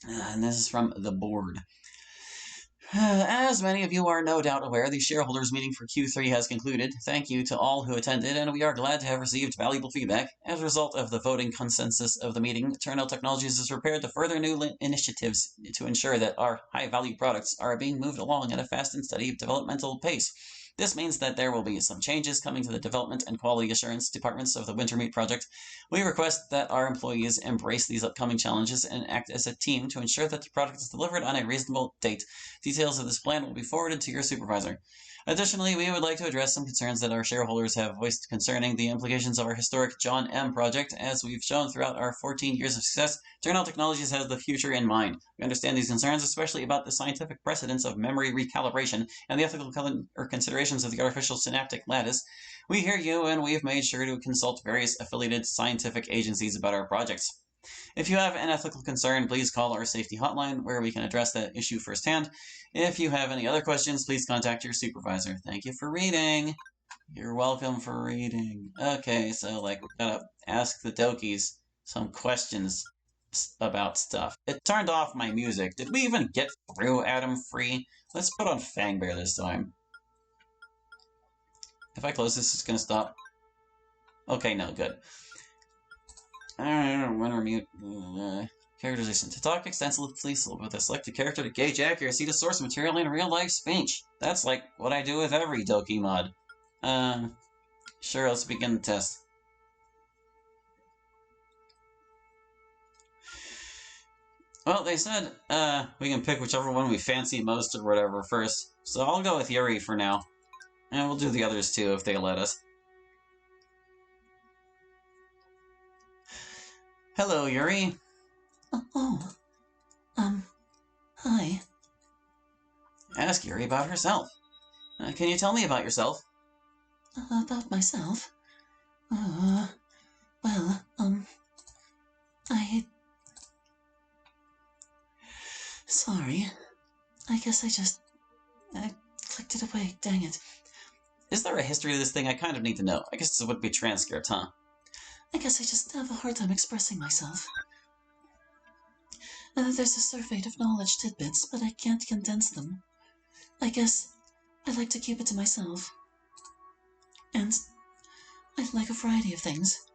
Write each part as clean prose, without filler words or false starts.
And this is from the board. As many of you are no doubt aware, the shareholders meeting for Q3 has concluded. Thank you to all who attended, and we are glad to have received valuable feedback. As a result of the voting consensus of the meeting, Turnout Technologies is prepared to further new initiatives to ensure that our high-value products are being moved along at a fast and steady developmental pace. This means that there will be some changes coming to the development and quality assurance departments of the Wintermute project. We request that our employees embrace these upcoming challenges and act as a team to ensure that the product is delivered on a reasonable date. Details of this plan will be forwarded to your supervisor. Additionally, we would like to address some concerns that our shareholders have voiced concerning the implications of our historic John M. project. As we've shown throughout our 14 years of success, Turnout Technologies has the future in mind. We understand these concerns, especially about the scientific precedence of memory recalibration and the ethical considerations of the artificial synaptic lattice. We hear you, and we've made sure to consult various affiliated scientific agencies about our projects. If you have an ethical concern, please call our safety hotline, where we can address that issue firsthand. If you have any other questions, please contact your supervisor. Thank you for reading. You're welcome for reading. Okay, so, we gotta ask the Dokies some questions about stuff. It turned off my music. Did we even get through Adam Free? Let's put on Fangbear this time. If I close this, it's gonna stop. Okay, no, good. Wintermute. Characterization. To talk extensively with a selected character to gauge accuracy to source material in real-life speech. That's like what I do with every Doki mod. Sure, let's begin the test. Well, they said we can pick whichever one we fancy most or whatever first. So I'll go with Yuri for now. And we'll do the others too if they let us. Hello, Yuri. Hi. Ask Yuri about herself. Can you tell me about yourself? About myself? Sorry. I guess I clicked it away, dang it. Is there a history of this thing? I kind of need to know. I guess this would be a transcript, huh? I guess I just have a hard time expressing myself. There's a surfeit of knowledge tidbits, but I can't condense them. I guess I like to keep it to myself. And I like a variety of things.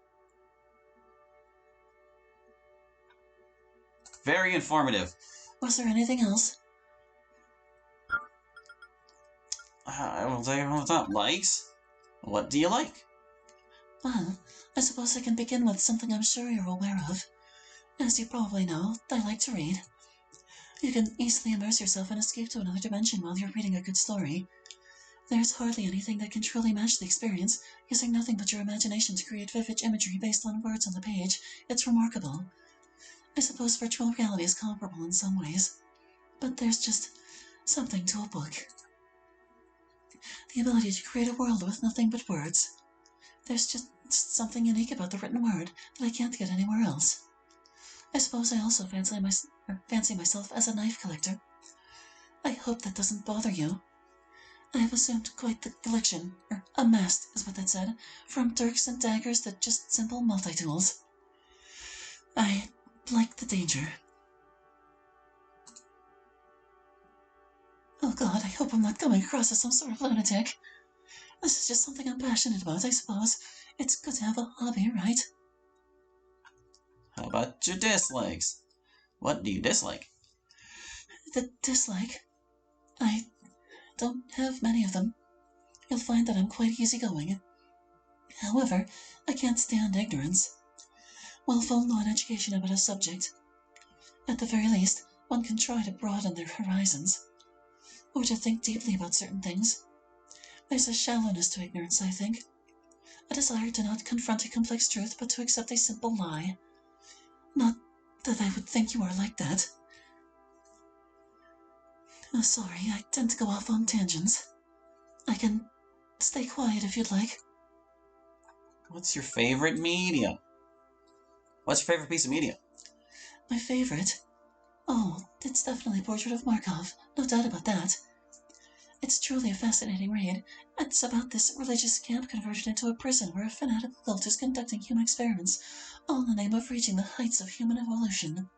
Very informative. Was there anything else? I will tell you what likes. What do you like? Well, I suppose I can begin with something I'm sure you're aware of. As you probably know, I like to read. You can easily immerse yourself and escape to another dimension while you're reading a good story. There's hardly anything that can truly match the experience, using nothing but your imagination to create vivid imagery based on words on the page. It's remarkable. I suppose virtual reality is comparable in some ways, but there's just something to a book. The ability to create a world with nothing but words. There's just something unique about the written word that I can't get anywhere else. I suppose I also fancy myself as a knife collector. I hope that doesn't bother you. I have assumed quite the collection, or amassed is what that said, from dirks and daggers to just simple multi-tools. I like the danger. Oh God, I hope I'm not coming across as some sort of lunatic. This is just something I'm passionate about, I suppose. It's good to have a hobby, right? How about your dislikes? What do you dislike? The dislike? I don't have many of them. You'll find that I'm quite easygoing. However, I can't stand ignorance. Willful non-education about a subject. At the very least, one can try to broaden their horizons, or to think deeply about certain things. There's a shallowness to ignorance, I think. A desire to not confront a complex truth, but to accept a simple lie. Not that I would think you are like that. Sorry, I tend to go off on tangents. I can stay quiet if you'd like. What's your favorite media? What's your favorite piece of media? My favorite? Oh, it's definitely Portrait of Markov, no doubt about that. It's truly a fascinating read. It's about this religious camp converted into a prison where a fanatical cult is conducting human experiments, all in the name of reaching the heights of human evolution.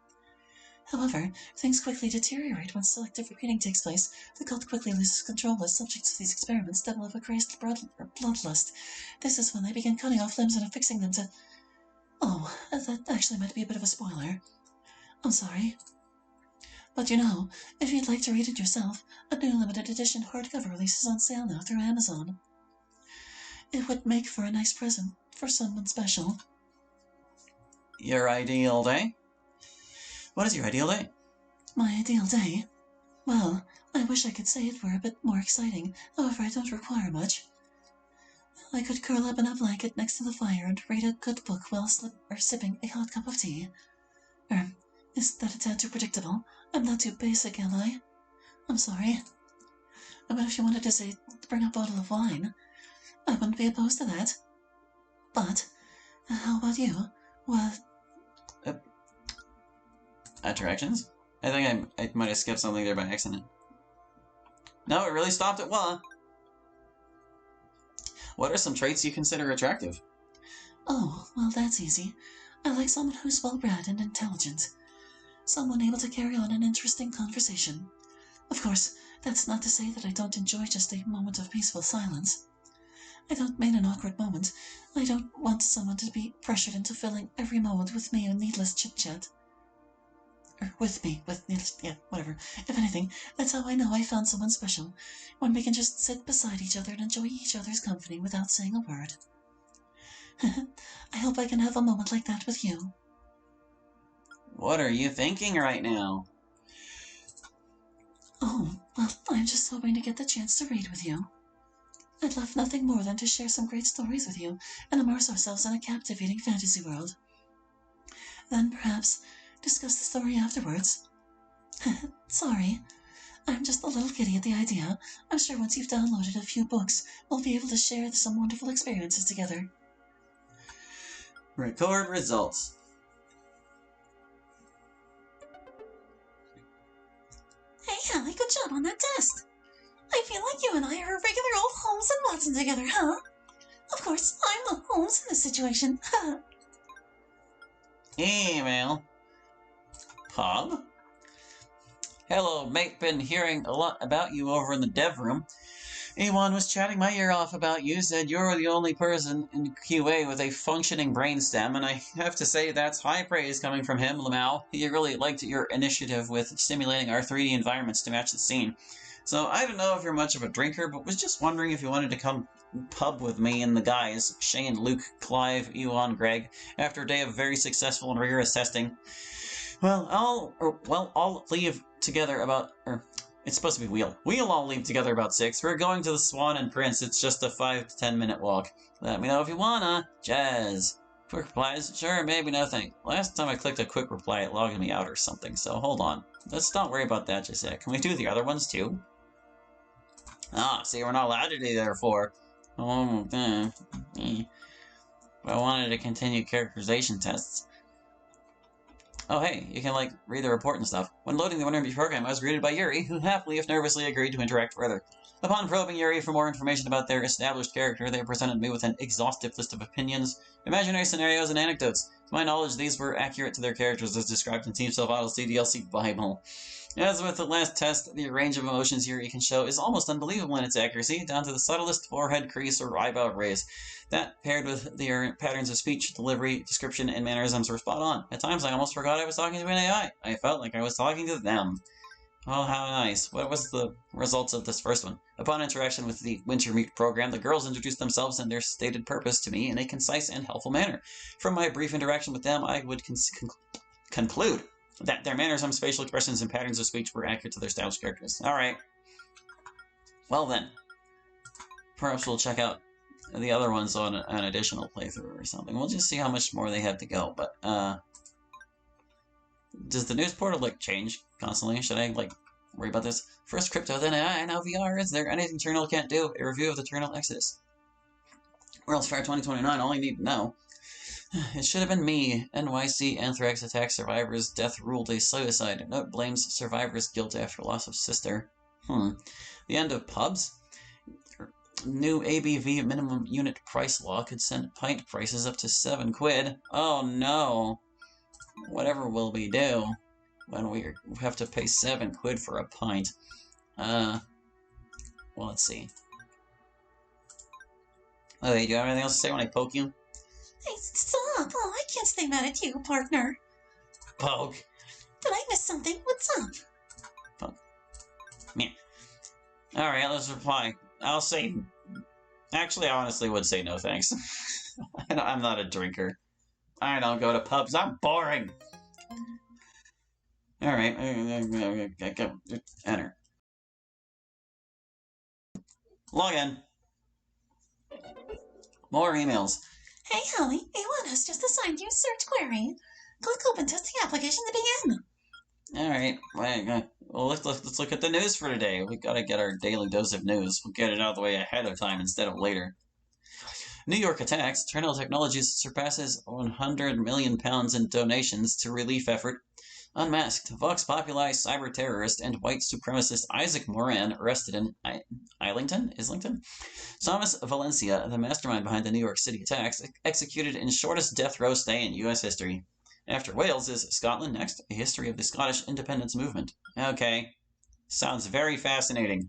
However, things quickly deteriorate when selective repeating takes place. The cult quickly loses control as subjects of these experiments develop a crazed bloodlust. This is when they begin cutting off limbs and affixing them to... Oh, that actually might be a bit of a spoiler. I'm sorry. But you know, if you'd like to read it yourself, a new limited edition hardcover release is on sale now through Amazon. It would make for a nice present for someone special. Your ideal day? What is your ideal day? My ideal day? Well, I wish I could say it were a bit more exciting, however I don't require much. I could curl up in a blanket next to the fire and read a good book while sipping a hot cup of tea. Is that a tad too predictable? I'm not too basic, am I? I'm sorry. But if you wanted to say, bring a bottle of wine, I wouldn't be opposed to that. But, how about you? What? Attractions? I think I might have skipped something there by accident. No, it really stopped at one. What are some traits you consider attractive? Oh, well, that's easy. I like someone who's well-bred and intelligent. Someone able to carry on an interesting conversation. Of course, that's not to say that I don't enjoy just a moment of peaceful silence. I don't mean an awkward moment. I don't want someone to be pressured into filling every moment with me in needless chit-chat. Or with needless, whatever. If anything, that's how I know I found someone special. When we can just sit beside each other and enjoy each other's company without saying a word. I hope I can have a moment like that with you. What are you thinking right now? Oh, well, I'm just hoping to get the chance to read with you. I'd love nothing more than to share some great stories with you and immerse ourselves in a captivating fantasy world. Then, perhaps, discuss the story afterwards. Sorry, I'm just a little giddy at the idea. I'm sure once you've downloaded a few books, we'll be able to share some wonderful experiences together. Record results. Hey, Hallie, good job on that test. I feel like you and I are regular old Holmes and Watson together, huh? Of course, I'm the Holmes in this situation. Email. Pub. Hello, mate. Been hearing a lot about you over in the dev room. A1 was chatting my ear off about you, said you're the only person in QA with a functioning brainstem, and I have to say that's high praise coming from him, Lamau. He really liked your initiative with simulating our 3D environments to match the scene. So I don't know if you're much of a drinker, but was just wondering if you wanted to come pub with me and the guys, Shane, Luke, Clive, Ewan, Greg, after a day of very successful and rigorous testing. Well, I'll leave together about... It's supposed to be We'll all leave together about 6. We're going to the Swan and Prince. It's just a 5 to 10 minute walk. Let me know if you wanna. Jazz. Quick replies? Sure, maybe, no thanks. Last time I clicked a quick reply, it logged me out or something, so hold on. Let's not worry about that just yet. Can we do the other ones too? Ah, see, we're not allowed to do there for. I wanted to continue characterization tests. Oh hey, you can, read the report and stuff. When loading the Wintermute program, I was greeted by Yuri, who happily, if nervously, agreed to interact further. Upon probing Yuri for more information about their established character, they presented me with an exhaustive list of opinions, imaginary scenarios, and anecdotes. To my knowledge, these were accurate to their characters as described in Team Self-Auto CDLC Bible. As with the last test, the range of emotions Yuri can show is almost unbelievable in its accuracy, down to the subtlest forehead crease or eyebrow raise. That, paired with their patterns of speech, delivery, description, and mannerisms, were spot on. At times, I almost forgot I was talking to an AI. I felt like I was talking to them. Oh, how nice. What was the results of this first one? Upon interaction with the Wintermute program, the girls introduced themselves and their stated purpose to me in a concise and helpful manner. From my brief interaction with them, I would conclude that their mannerisms, facial expressions, and patterns of speech were accurate to their established characters. Alright. Well then. Perhaps we'll check out the other ones on an additional playthrough or something. We'll just see how much more they have to go, but, does the news portal, change constantly? Should I, worry about this? First crypto, then AI, now VR. Is there anything Turnal can't do? A review of the Turnal Exodus. World's Fair 2029, all you need to know. It should have been me. NYC anthrax attack survivors. Death ruled a suicide. Note blames survivors' guilt after loss of sister. The end of pubs? New ABV minimum unit price law could send pint prices up to 7 quid. Oh no. Whatever will we do? when we have to pay 7 quid for a pint. Well, let's see. Okay, do you have anything else to say when I poke you? Hey, stop! Oh, I can't stay mad at you, partner. Poke. Did I miss something? What's up? Poke. Meh. Alright, let's reply. I'll say... Actually, I honestly would say no thanks. I'm not a drinker. I don't go to pubs. I'm boring. Alright. Enter. Log in. More emails. Hey, Holly, A1 has just assigned you a search query. Click open testing application to begin. Alright, well, let's look at the news for today. We gotta get our daily dose of news. We'll get it out of the way ahead of time instead of later. New York attacks. Turnell Technologies surpasses £100 million in donations to relief effort. Unmasked. Vox Populi cyber terrorist and white supremacist Isaac Moran arrested in Islington? Thomas Valencia, the mastermind behind the New York City attacks, executed in shortest death row stay in U.S. history. After Wales is Scotland next, a history of the Scottish independence movement. Okay. Sounds very fascinating.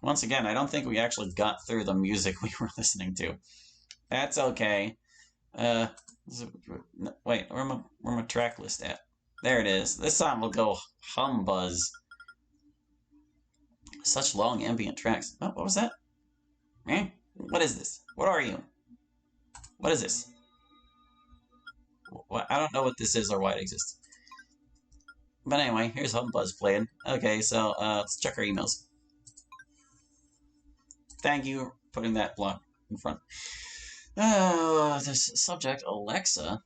Once again, I don't think we actually got through the music we were listening to. That's okay. Wait, where my track list at? There it is. This song will go humbuzz. Such long ambient tracks. Oh, what was that? Eh? What is this? What are you? What is this? What? I don't know what this is or why it exists. But anyway, here's Humbuzz playing. Okay, so let's check our emails. Thank you for putting that block in front. This subject, Alexa.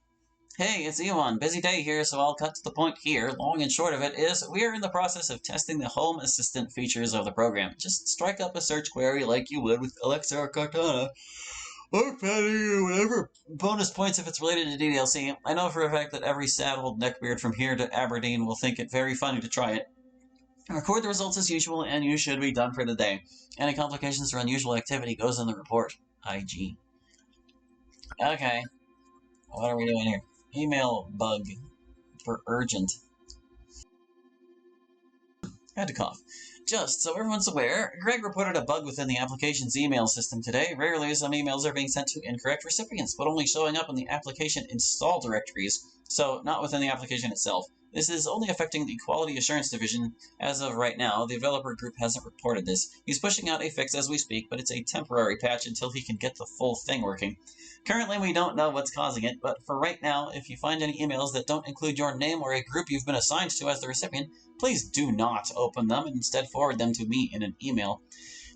Hey, it's Ewan. Busy day here, so I'll cut to the point here. Long and short of it is, we are in the process of testing the Home Assistant features of the program. Just strike up a search query like you would with Alexa or Cortana. Or Patty, whatever bonus points if it's related to DDLC. I know for a fact that every sad old neckbeard from here to Aberdeen will think it very funny to try it. Record the results as usual, and you should be done for the day. Any complications or unusual activity goes in the report. IG. Okay. What are we doing here? Email bug for urgent. Had to cough. Just so everyone's aware, Greg reported a bug within the application's email system today. Rarely some emails are being sent to incorrect recipients, but only showing up in the application install directories, so not within the application itself. This is only affecting the Quality Assurance Division. As of right now, the developer group hasn't reported this. He's pushing out a fix as we speak, but it's a temporary patch until he can get the full thing working. Currently, we don't know what's causing it, but for right now, if you find any emails that don't include your name or a group you've been assigned to as the recipient, please do not open them and instead forward them to me in an email.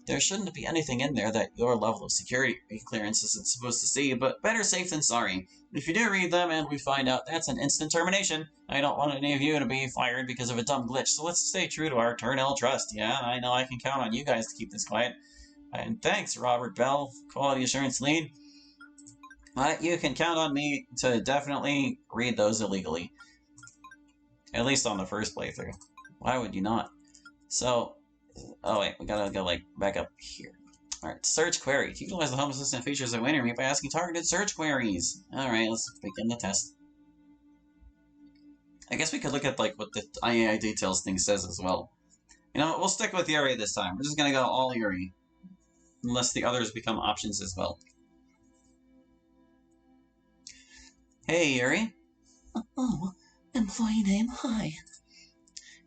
There shouldn't be anything in there that your level of security clearance isn't supposed to see, but better safe than sorry. If you do read them and we find out, that's an instant termination. I don't want any of you to be fired because of a dumb glitch, so let's stay true to our Turnell trust. Yeah, I know I can count on you guys to keep this quiet. And thanks, Robert Bell, Quality Assurance Lead. You can count on me to definitely read those illegally. At least on the first playthrough. Why would you not? So, oh wait, we gotta go like back up here. Alright, search query. To utilize the Home Assistant features of Wintermute by asking targeted search queries. Alright, let's begin the test. I guess we could look at like what the IAI details thing says as well. You know, we'll stick with Yuri this time. We're just gonna go all Yuri. Unless the others become options as well. Hey, Yuri. Oh, employee name, hi.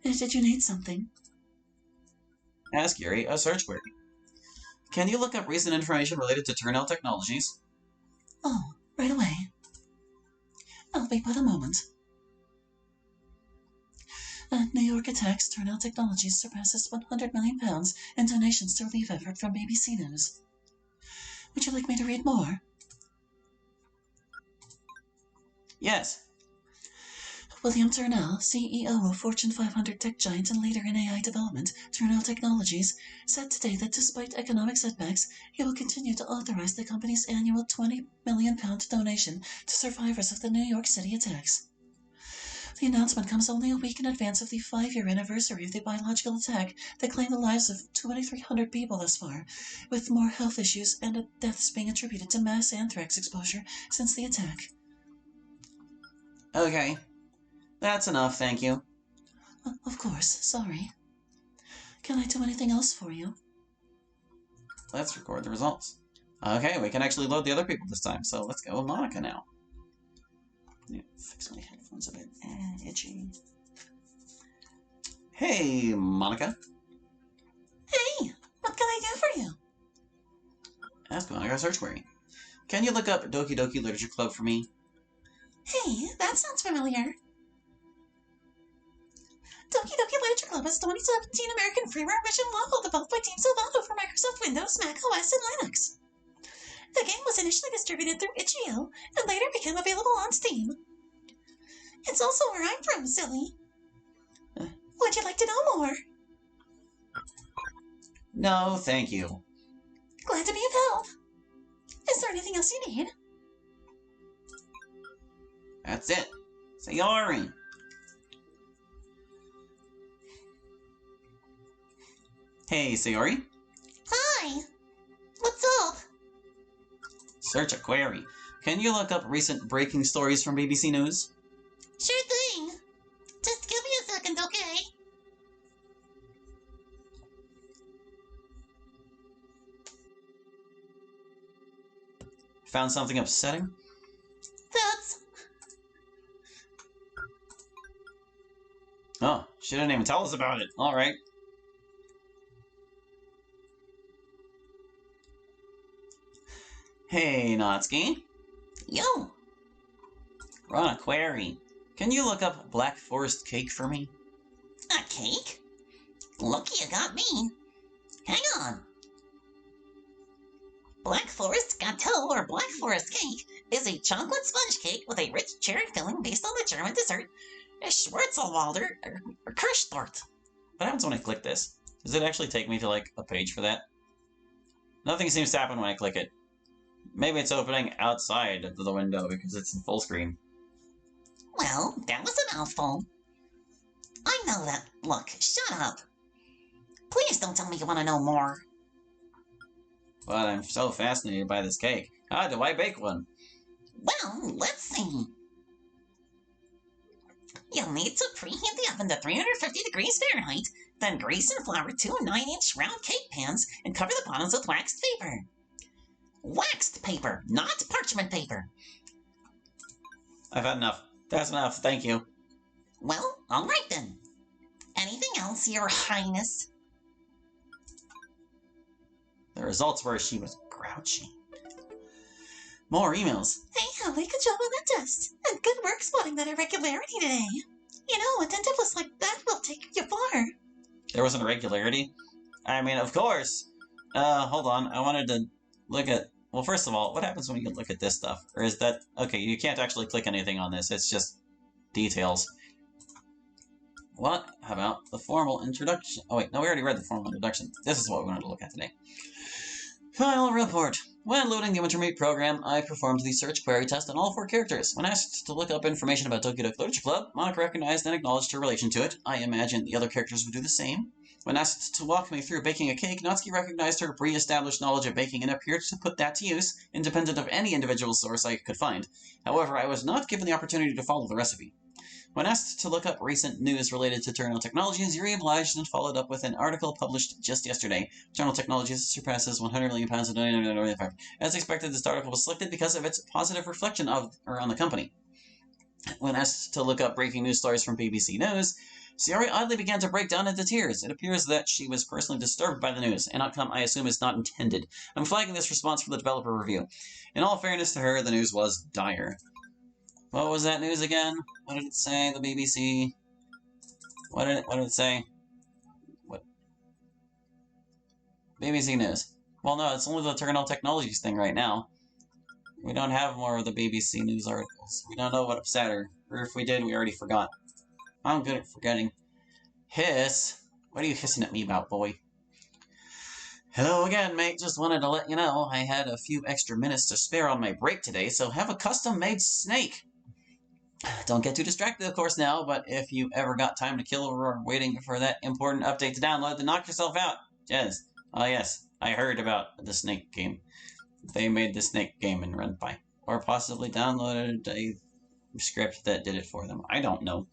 Did you need something? Ask Yuri a search query. Can you look up recent information related to Turnell Technologies? Oh, right away. I'll be but a moment. New York attacks Turnell Technologies surpasses £100 million in donations to relief effort from BBC News. Would you like me to read more? Yes. William Turnell, CEO of Fortune 500 tech giant and leader in AI development, Turnell Technologies, said today that despite economic setbacks, he will continue to authorize the company's annual £20 million donation to survivors of the New York City attacks. The announcement comes only a week in advance of the 5-year anniversary of the biological attack that claimed the lives of 2,300 people thus far, with more health issues and deaths being attributed to mass anthrax exposure since the attack. Okay. That's enough, thank you. Of course, sorry. Can I do anything else for you? Let's record the results. Okay, we can actually load the other people this time, so let's go with Monica now. Yeah, fix my headphones a bit. Itchy. Hey, Monica. Hey, what can I do for you? Ask Monica a search query. Can you look up Doki Doki Literature Club for me? Hey, that sounds familiar. Doki Doki Literature Club is a 2017 American freeware mission novel developed by Team Silvato for Microsoft Windows, Mac OS, and Linux. The game was initially distributed through itch.io and later became available on Steam. It's also where I'm from, silly. Would you like to know more? No, thank you. Glad to be of help. Is there anything else you need? That's it. Sayori. Hey, Sayori. Hi. What's up? Search a query. Can you look up recent breaking stories from BBC News? Sure thing. Just give me a second, okay? Found something upsetting? That's... Oh, she didn't even tell us about it. Alright. Hey, Natsuki. Yo. Run a query. Can you look up Black Forest cake for me? A cake? Lucky you got me. Hang on. Black Forest Gâteau or Black Forest cake is a chocolate sponge cake with a rich cherry filling based on the German dessert Schwarzwälder or Kirschtorte. What happens when I click this? Does it actually take me to, like, a page for that? Nothing seems to happen when I click it. Maybe it's opening outside of the window because it's in full screen. Well, that was a mouthful. I know that. Look, shut up. Please don't tell me you want to know more. But I'm so fascinated by this cake. How do I bake one? Well, let's see. You'll need to preheat the oven to 350 degrees Fahrenheit, then grease and flour 2 9-inch round cake pans and cover the bottoms with waxed paper. Waxed paper, not parchment paper. I've had enough. That's enough, thank you. Well, alright then. Anything else, Your Highness? The results were she was grouchy. More emails. Hey, Holly, good job on that test. And good work spotting that irregularity today. You know, attentiveness like that will take you far. There was an irregularity? I mean, of course. Hold on. I wanted to look at... Well, first of all, what happens when you look at this stuff? Or is that... Okay, you can't actually click anything on this. It's just details. What about the formal introduction? Oh, wait. No, we already read the formal introduction. This is what we wanted to look at today. File report. When loading the Wintermute program, I performed the search query test on all 4 characters. When asked to look up information about Doki Doki Literature Club, Monica recognized and acknowledged her relation to it. I imagine the other characters would do the same. When asked to walk me through baking a cake, Natsuki recognized her pre-established knowledge of baking and appeared to put that to use, independent of any individual source I could find. However, I was not given the opportunity to follow the recipe. When asked to look up recent news related to Terminal Technologies, Yuri obliged and followed up with an article published just yesterday. Terminal Technologies surpasses 100 million pounds in 1995. As expected, this article was selected because of its positive reflection on the company. When asked to look up breaking news stories from BBC News, Sayori oddly began to break down into tears. It appears that she was personally disturbed by the news, an outcome I assume is not intended. I'm flagging this response for the developer review. In all fairness to her, the news was dire. What was that news again? What did it say? The BBC. What did it say? What? BBC News. Well, no, it's only the Terminal Technologies thing right now. We don't have more of the BBC News articles. We don't know what upset her. Or if we did, we already forgot. I'm good at forgetting. Hiss? What are you hissing at me about, boy? Hello again, mate. Just wanted to let you know I had a few extra minutes to spare on my break today, so have a custom-made snake. Don't get too distracted, of course, now, but if you ever got time to kill or are waiting for that important update to download, then knock yourself out. Yes. Oh, yes. I heard about the Snake game. They made the Snake game in RunPy. Or possibly downloaded a script that did it for them. I don't know.